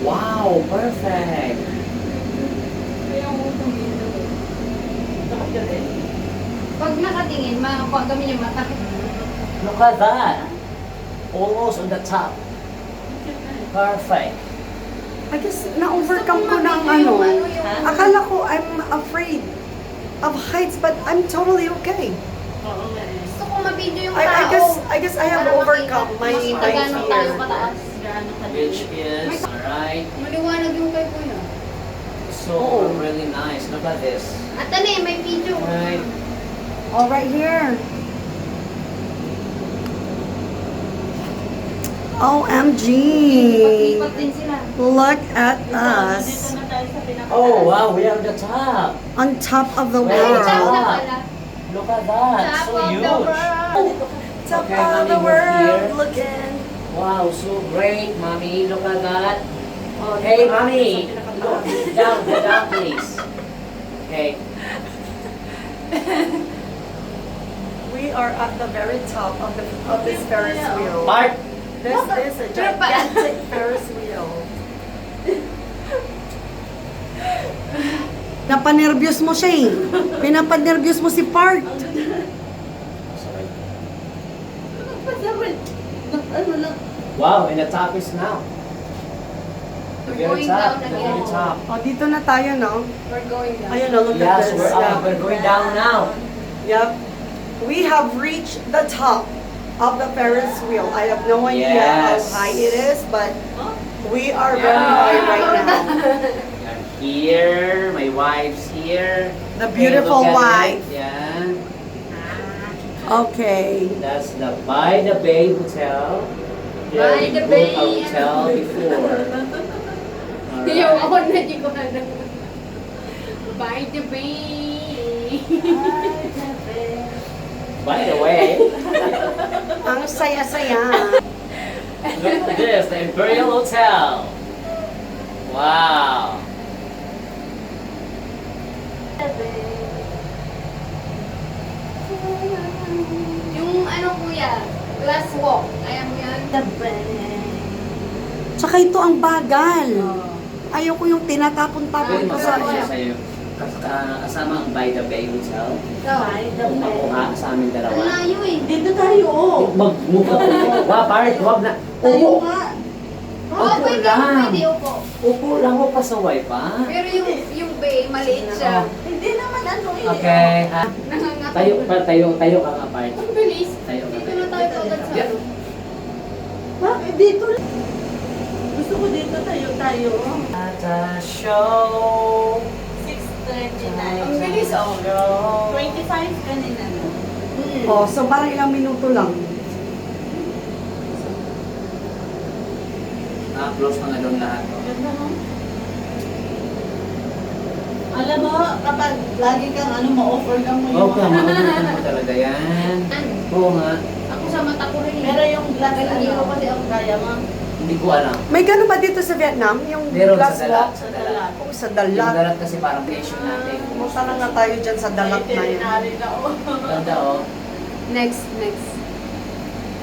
Wow, perfect. Pag nakatingin, makakuha kami yung mata. Look at that. Almost on the top. Perfect. I guess na-overcome ko ng ano. Akala ko I'm afraid of heights, but I'm totally okay. Gusto ko ma-video yung I tao. guess I have Para overcome my makita gano'n tayo fear. kataas. Which is, alright. Maliwanag yung kay Kuya. So really nice. Look at this. At ano eh, may video. Right. All right here. OMG. Lipat din sila. Look at us Oh wow, we are on the top. on top of the Wait, Ay, world. top na Ah. pala. Look at that. Top So of the huge. world. Top Okay, of Mommy, the move world here. looking. Wow, so great, mommy. Look at that. Hey, mommy. Look down, please. Okay. We are at the very top of this Ferris wheel. Bart. This is a gigantic Ferris wheel. Napanervyos mo siya eh. Pinapanervyos mo si Part. Wow, and the top is now. The We're very going top. down The again. very top. Oh, dito na tayo, no? We're going down. Ayun, no, look Yeah, at so this. we're up. We're going down now. Yep. We have reached the top of the Ferris wheel. I have no idea Yes. how high it is, but we are very high right now. I'm here. My wife's here. The Okay, beautiful look at wife. it. Yeah. Okay. That's the By the Bay Hotel. By we the booked Bay. a hotel before. Yung Alright. ako na di ko alam. By the bay. By the way, Ang saya-saya. look at this, the Imperial Hotel. Wow. Yung ano kuya, glass walk. Ayan mo yan. Tsaka ito ang bagal. Ayoko yung tinatapon-tapon Pwede ko sa... magkakasya sa'yo. Kasama ang By the Bay Hotel. So, Kung makuha sa amin ang dalawa. layo eh. Dito tayo, oh. Mag-move ka po. Part, huwag na. Tayo Upo. nga. Oo, Upo pwede, lang. pwede upo. Upo lang ko pasaway pa. Pero yung bay, maliit siya. Hindi naman ano eh. Okay. Nangangatog. Tayo ka nga, Part. Ang bilis. Tayo ka. Dito na tayo agad sa Yeah. ano. Bakit dito? Gusto ko dito tayo. At a show. 6:39. Ang bilis, oh. 25 kanina. Oh, so parang ilang minuto lang. Close na nga doon lahat. Ganda no? Alam mo, kapag lagi kang ma-offer mo Oo yung ka, magugutan mo talaga yan. Ano? Oo nga. Ako sa mata ko rin. Pero yung glass, Hero kasi ako. kaya mo. Hindi ko alam. May gano'n ba dito sa Vietnam? Yung Meron glass sa dalat. walk? Sa dalat. Oh, sa Yung dalat. dalat kasi parang patient natin. Pumunta na nga tayo dyan sa dalat na yun. Veterinary na, oh. Ganda oh. Next.